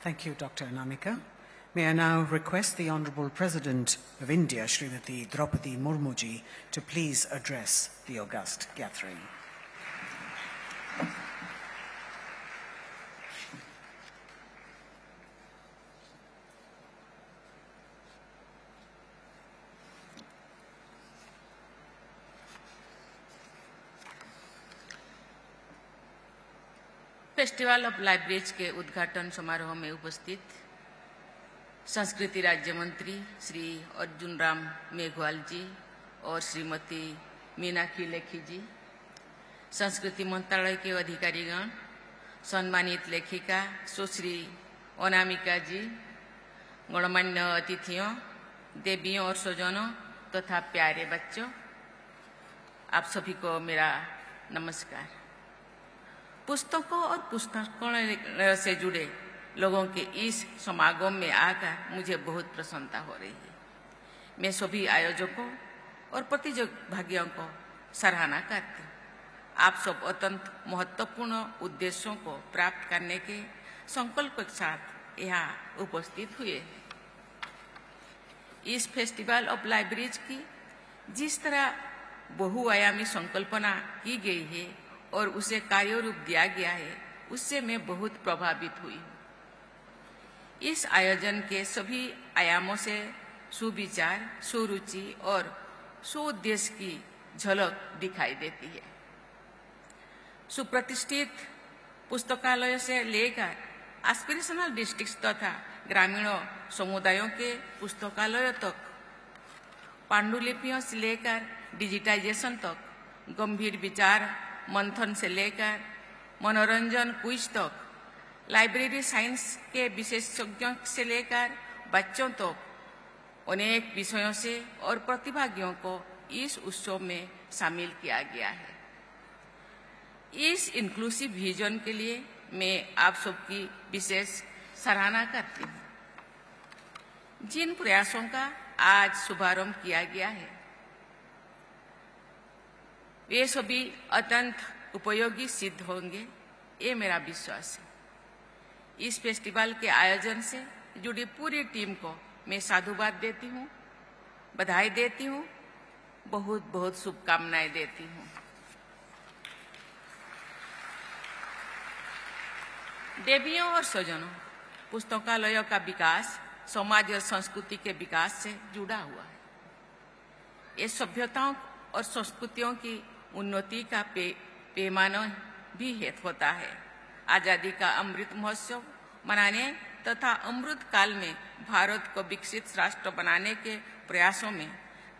Thank you, Dr. Anamika. May I now request the Honorable President of India, Srimati Draupadi Murmu ji, to please address the august gathering. Festival of libraries के उद्घाटन समारोह में उपस्थित संस्कृति राज्य मंत्री श्री अर्जुन राम मेघवाल जी और श्रीमती मीनाक्षी लेखी जी, संस्कृति मंत्रालय के अधिकारीगण, सम्मानित लेखिका सुश्री अनामिका जी, गणमान्य अतिथियों, देवियों और स्वजनों तथा प्यारे बच्चों, आप सभी को मेरा नमस्कार। पुस्तकों और पुस्तकालय से जुड़े लोगों के इस समागम में आकर मुझे बहुत प्रसन्नता हो रही है। मैं सभी आयोजकों और प्रतिभागियों को सराहना करती हूँ। आप सब अत्यंत महत्वपूर्ण उद्देश्यों को प्राप्त करने के संकल्प के साथ यहाँ उपस्थित हुए हैं। इस फेस्टिवल ऑफ लाइब्रेरीज की जिस तरह बहुआयामी संकल्पना की गई है और उसे कार्य रूप दिया गया है, उससे मैं बहुत प्रभावित हुई हूँ। इस आयोजन के सभी आयामों से सुविचार, सुरुचि और सुउद्देश्य की झलक दिखाई देती है। सुप्रतिष्ठित पुस्तकालयों से लेकर एस्पिरेशनल डिस्ट्रिक्ट्स तथा ग्रामीण समुदायों के पुस्तकालयों तक, पांडुलिपियों से लेकर डिजिटाइजेशन तक, गंभीर विचार मंथन से लेकर मनोरंजन क्विज तक, लाइब्रेरी साइंस के विशेषज्ञों से लेकर बच्चों तक अनेक विषयों से और प्रतिभागियों को इस उत्सव में शामिल किया गया है। इस इंक्लूसिव विजन के लिए मैं आप सबकी विशेष सराहना करती हूँ। जिन प्रयासों का आज शुभारंभ किया गया है, वे सभी अत्यंत उपयोगी सिद्ध होंगे, ये मेरा विश्वास है। इस फेस्टिवल के आयोजन से जुड़ी पूरी टीम को मैं साधुवाद देती हूँ, बधाई देती हूँ, बहुत बहुत शुभकामनाएं देती हूँ। देवियों और स्वजनों, पुस्तकालयों का विकास समाज और संस्कृति के विकास से जुड़ा हुआ है। ये सभ्यताओं और संस्कृतियों की उन्नति का पैमाना भी हेतु होता है। आजादी का अमृत महोत्सव मनाने तथा अमृत काल में भारत को विकसित राष्ट्र बनाने के प्रयासों में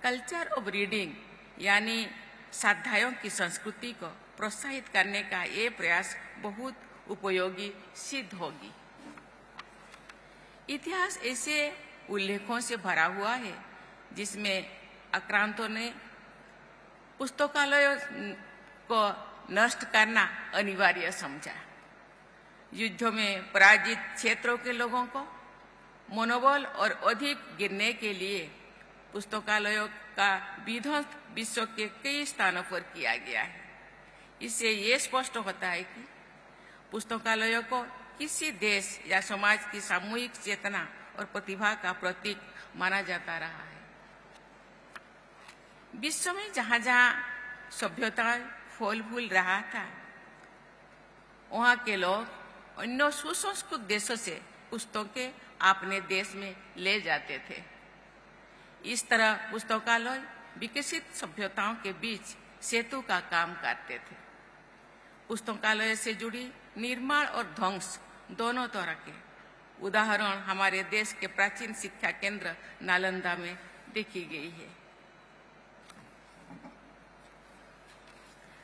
कल्चर ऑफ रीडिंग यानी स्वाध्यायों की संस्कृति को प्रोत्साहित करने का ये प्रयास बहुत उपयोगी सिद्ध होगी। इतिहास ऐसे उल्लेखों से भरा हुआ है जिसमें आक्रांतों ने पुस्तकालयों को नष्ट करना अनिवार्य समझा। युद्धों में पराजित क्षेत्रों के लोगों को मनोबल और अधिक गिरने के लिए पुस्तकालयों का विध्वंस विश्व के कई स्थानों पर किया गया है। इससे ये स्पष्ट होता है कि पुस्तकालयों को किसी देश या समाज की सामूहिक चेतना और प्रतिभा का प्रतीक माना जाता रहा है। विश्व में जहां जहां सभ्यता फल फूल रहा था, वहां के लोग अन्य सुसंस्कृत देशों से पुस्तकें अपने देश में ले जाते थे। इस तरह पुस्तकालय विकसित सभ्यताओं के बीच सेतु का काम करते थे। पुस्तकालय से जुड़ी निर्माण और ध्वंस दोनों तरह के उदाहरण हमारे देश के प्राचीन शिक्षा केंद्र नालंदा में देखी गई है।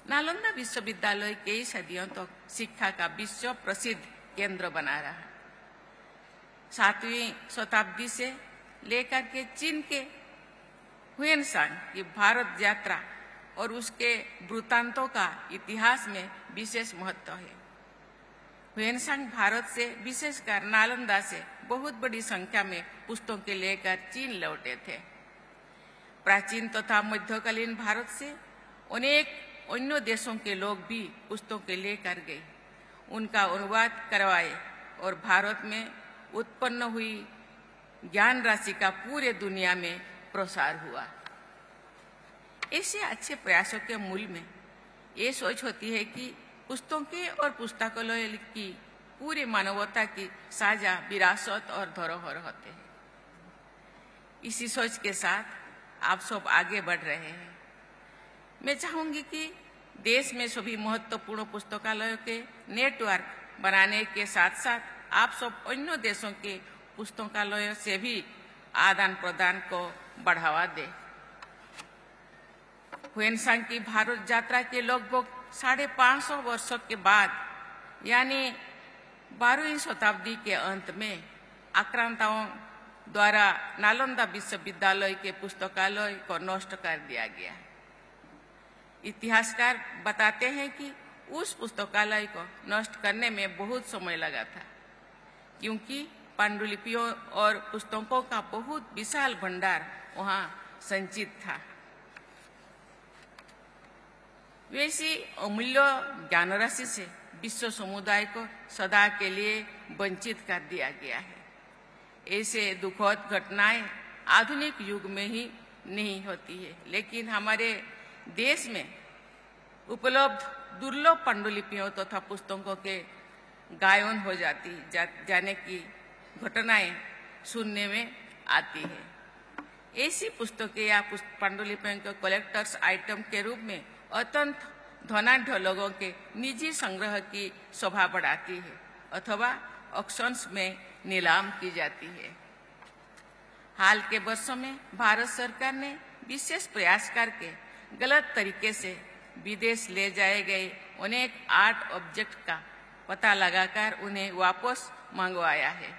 नालंदा विश्वविद्यालय कई सदियों तक शिक्षा का विश्व प्रसिद्ध केंद्र बना रहा। 7वीं शताब्दी से लेकर के चीन के हुएनसांग की भारत यात्रा और उसके वृत्तांतों का इतिहास में विशेष महत्व है। हुएनसांग भारत से विशेषकर नालंदा से बहुत बड़ी संख्या में पुस्तकें लेकर चीन लौटे थे। प्राचीन तथा मध्यकालीन भारत से अनेक अन्य देशों के लोग भी पुस्तकें लेकर गए, उनका अनुवाद करवाए और भारत में उत्पन्न हुई ज्ञान राशि का पूरे दुनिया में प्रसार हुआ। ऐसे अच्छे प्रयासों के मूल में ये सोच होती है कि पुस्तकें और पुस्तकालय की पूरी मानवता की साझा विरासत और धरोहर होते हैं। इसी सोच के साथ आप सब आगे बढ़ रहे हैं। मैं चाहूंगी कि देश में सभी महत्वपूर्ण पुस्तकालयों के नेटवर्क बनाने के साथ साथ आप सब अन्य देशों के पुस्तकालयों से भी आदान प्रदान को बढ़ावा दें। हुएनसांग की भारत यात्रा के लगभग 550 वर्षों के बाद यानी 12वीं शताब्दी के अंत में आक्रांताओं द्वारा नालंदा विश्वविद्यालय के पुस्तकालय को नष्ट कर दिया गया। इतिहासकार बताते हैं कि उस पुस्तकालय को नष्ट करने में बहुत समय लगा था, क्योंकि पांडुलिपियों और पुस्तकों का बहुत विशाल भंडार वहां संचित था। वैसी अमूल्य ज्ञान राशि से विश्व समुदाय को सदा के लिए वंचित कर दिया गया है। ऐसे दुखद घटनाएं आधुनिक युग में ही नहीं होती है, लेकिन हमारे देश में उपलब्ध दुर्लभ पांडुलिपियों तथा पुस्तकों के गायन हो जाने की घटनाएं सुनने में आती है। ऐसी पुस्तकें या पांडुलिपियों के कलेक्टर्स आइटम के रूप में अत्यंत धनाढ्य लोगों के निजी संग्रह की शोभा बढ़ाती है अथवा ऑक्शंस में नीलाम की जाती है। हाल के वर्षों में भारत सरकार ने विशेष प्रयास करके गलत तरीके से विदेश ले जाए गए अनेक आर्ट ऑब्जेक्ट का पता लगाकर उन्हें वापस मंगवाया है।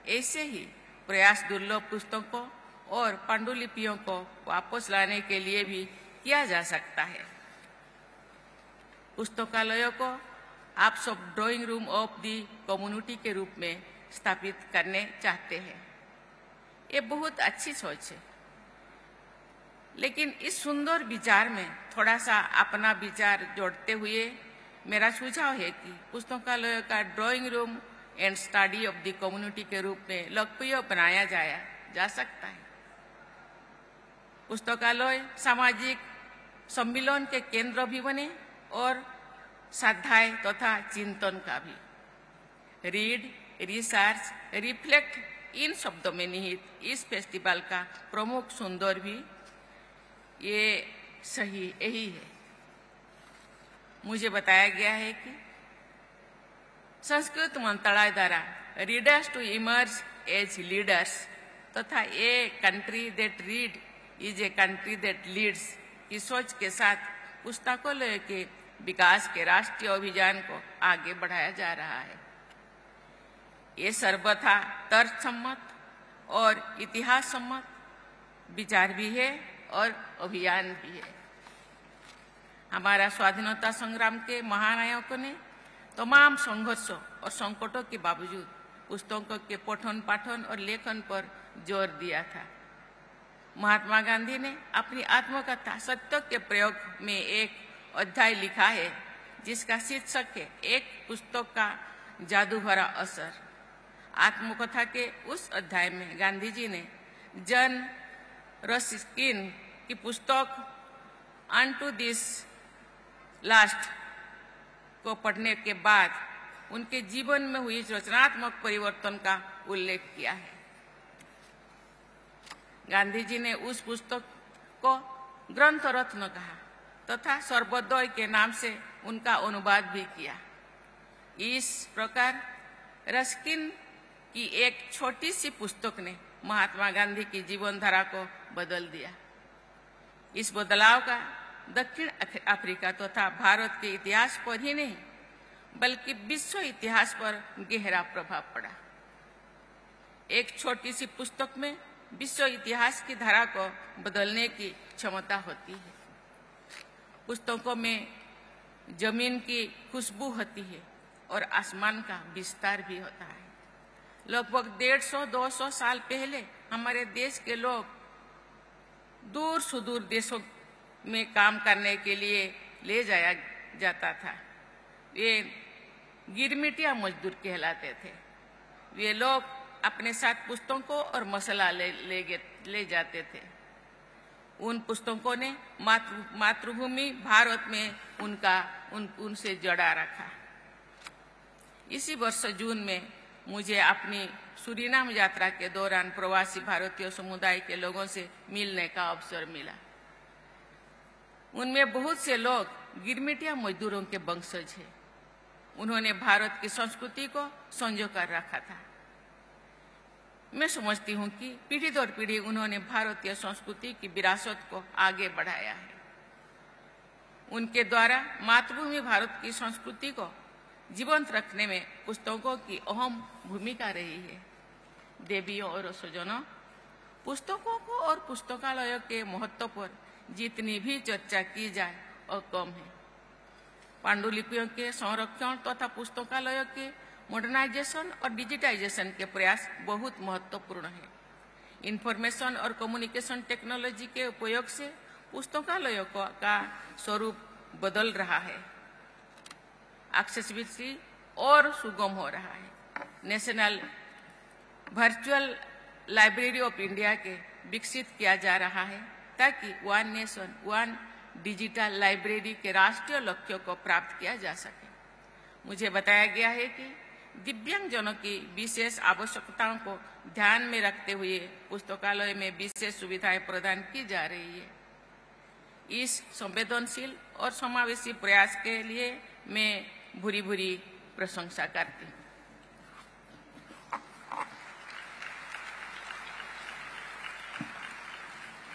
ऐसे ही प्रयास दुर्लभ पुस्तकों और पांडुलिपियों को वापस लाने के लिए भी किया जा सकता है। पुस्तकालयों को आप सब drawing room of the community के रूप में स्थापित करने चाहते हैं। ये बहुत अच्छी सोच है, लेकिन इस सुंदर विचार में थोड़ा सा अपना विचार जोड़ते हुए मेरा सुझाव है कि पुस्तकालयों का drawing room and study of the community के रूप में लोकप्रिय बनाया जा सकता है। पुस्तकालय सामाजिक सम्मिलन के केंद्र भी बने और स्वाध्याय तथा चिंतन का भी। रीड, रिसर्च, रिफ्लेक्ट इन शब्दों में निहित इस फेस्टिवल का प्रमुख सुंदर भी ये सही यही है। मुझे बताया गया है कि संस्कृत मंत्रालय द्वारा readers to emerge as leaders तथा a country that read is a country that leads की सोच के साथ पुस्तकालय के विकास के राष्ट्रीय अभियान को आगे बढ़ाया जा रहा है। ये सर्वथा तर्कसम्मत और इतिहास सम्मत विचार भी है और अभियान भी है। हमारा स्वाधीनता संग्राम के महानायकों ने तमाम संघर्षों और संकटों के बावजूद पुस्तकों के पठन पाठन और लेखन पर जोर दिया था। महात्मा गांधी ने अपनी आत्मकथा सत्य के प्रयोग में एक अध्याय लिखा है जिसका शीर्षक है एक पुस्तक का जादू भरा असर। आत्मकथा के उस अध्याय में गांधी जी ने जॉन रस्किन की पुस्तक अनटू दिस लास्ट को पढ़ने के बाद उनके जीवन में हुई रचनात्मक परिवर्तन का उल्लेख किया है। गांधी जी ने उस पुस्तक को ग्रंथ रत्न कहा तथा सर्वोदय के नाम से उनका अनुवाद भी किया। इस प्रकार रस्किन की एक छोटी सी पुस्तक ने महात्मा गांधी की जीवन धारा को बदल दिया। इस बदलाव का दक्षिण अफ्रीका तथा भारत के इतिहास पर ही नहीं बल्कि विश्व इतिहास पर गहरा प्रभाव पड़ा। एक छोटी सी पुस्तक में विश्व इतिहास की धारा को बदलने की क्षमता होती है। पुस्तकों में जमीन की खुशबू होती है और आसमान का विस्तार भी होता है। लगभग 150-200 साल पहले हमारे देश के लोग दूर सुदूर देशों में काम करने के लिए ले जाया जाता था। वे गिरमिटिया मजदूर कहलाते थे। वे लोग अपने साथ पुस्तकों और मसाला ले जाते थे। उन पुस्तकों ने मातृभूमि भारत में उनसे जड़ा रखा। इसी वर्ष जून में मुझे अपनी सूरीनाम यात्रा के दौरान प्रवासी भारतीय समुदाय के लोगों से मिलने का अवसर मिला। उनमें बहुत से लोग गिरमिटिया मजदूरों के वंशज हैं। उन्होंने भारत की संस्कृति को संजो कर रखा था। मैं समझती हूँ कि पीढ़ी दर पीढ़ी उन्होंने भारतीय संस्कृति की विरासत को आगे बढ़ाया है। उनके द्वारा मातृभूमि भारत की संस्कृति को जीवंत रखने में पुस्तकों की अहम भूमिका रही है। देवियों और स्वजनों, पुस्तकों को और पुस्तकालयों के महत्व पर जितनी भी चर्चा की जाए और कम है। पांडुलिपियों के संरक्षण तथा पुस्तकालयों के मॉडर्नाइजेशन और डिजिटाइजेशन के प्रयास बहुत महत्वपूर्ण है। इंफॉर्मेशन और कम्युनिकेशन टेक्नोलॉजी के उपयोग से पुस्तकालयों का स्वरूप बदल रहा है, एक्सेसिबिलिटी और सुगम हो रहा है। National virtual library of India के विकसित किया जा रहा है ताकि one nation one digital library के राष्ट्रीय लक्ष्यों को प्राप्त किया जा सके। मुझे बताया गया है कि दिव्यांगजनों की विशेष आवश्यकताओं को ध्यान में रखते हुए पुस्तकालय में विशेष सुविधाएं प्रदान की जा रही है। इस संवेदनशील और समावेशी प्रयास के लिए मैं भूरी भूरी प्रशंसा करती हूँ।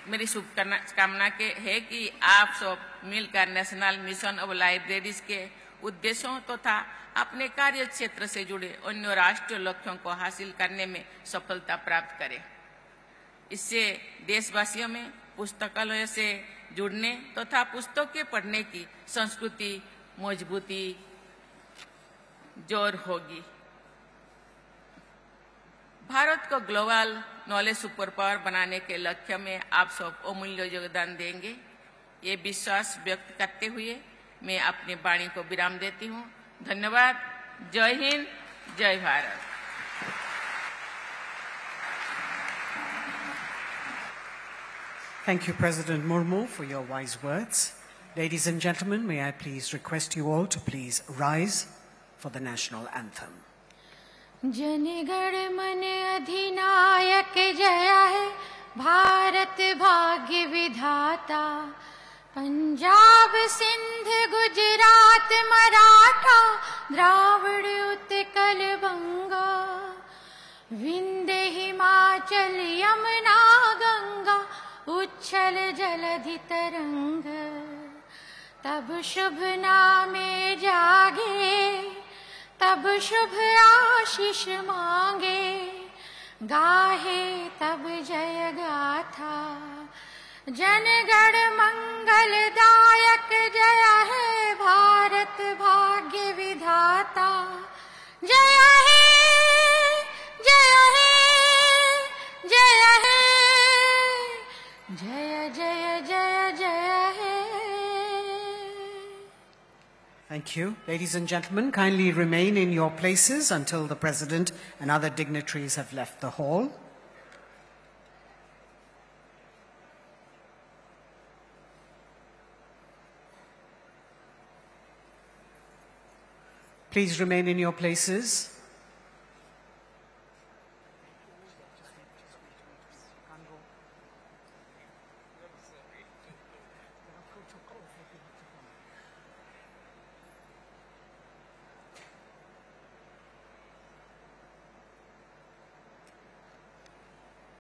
मेरी शुभकामना है कि आप सब मिलकर नेशनल मिशन ऑफ लाइब्रेरीज के उद्देश्यों तथा अपने कार्य क्षेत्र से जुड़े अन्य राष्ट्रीय लक्ष्यों को हासिल करने में सफलता प्राप्त करें। इससे देशवासियों में पुस्तकालय से जुड़ने तथा पुस्तकें पढ़ने की संस्कृति मजबूती जोर होगी। भारत को ग्लोबल नॉलेज सुपर पावर बनाने के लक्ष्य में आप सब अमूल्य योगदान देंगे, ये विश्वास व्यक्त करते हुए मैं अपनी वाणी को विराम देती हूँ। धन्यवाद। जय हिंद, जय Bharat. Thank you, President Murmu, for your wise words. Ladies and gentlemen, may I please request you all to please rise for the national anthem. जनगण मन अधिनायक जय है, भारत भाग्य विधाता। पंजाब सिंध गुजरात मराठा, द्राविड़ उत्कल बंगा। विंध्य हिमाचल यमुना गंगा, उच्छल जलधि तरंग। तब शुभ नामे जागे, तब शुभ आशीष मांगे। गाहे तब जय गाथा, जनगण मंगलदायक जय है, भारत भाग्य विधाता। जय है, जय है, जय है, जय जय जय जय है। Thank you. Ladies and gentlemen, kindly remain in your places until the President and other dignitaries have left the hall. Please remain in your places.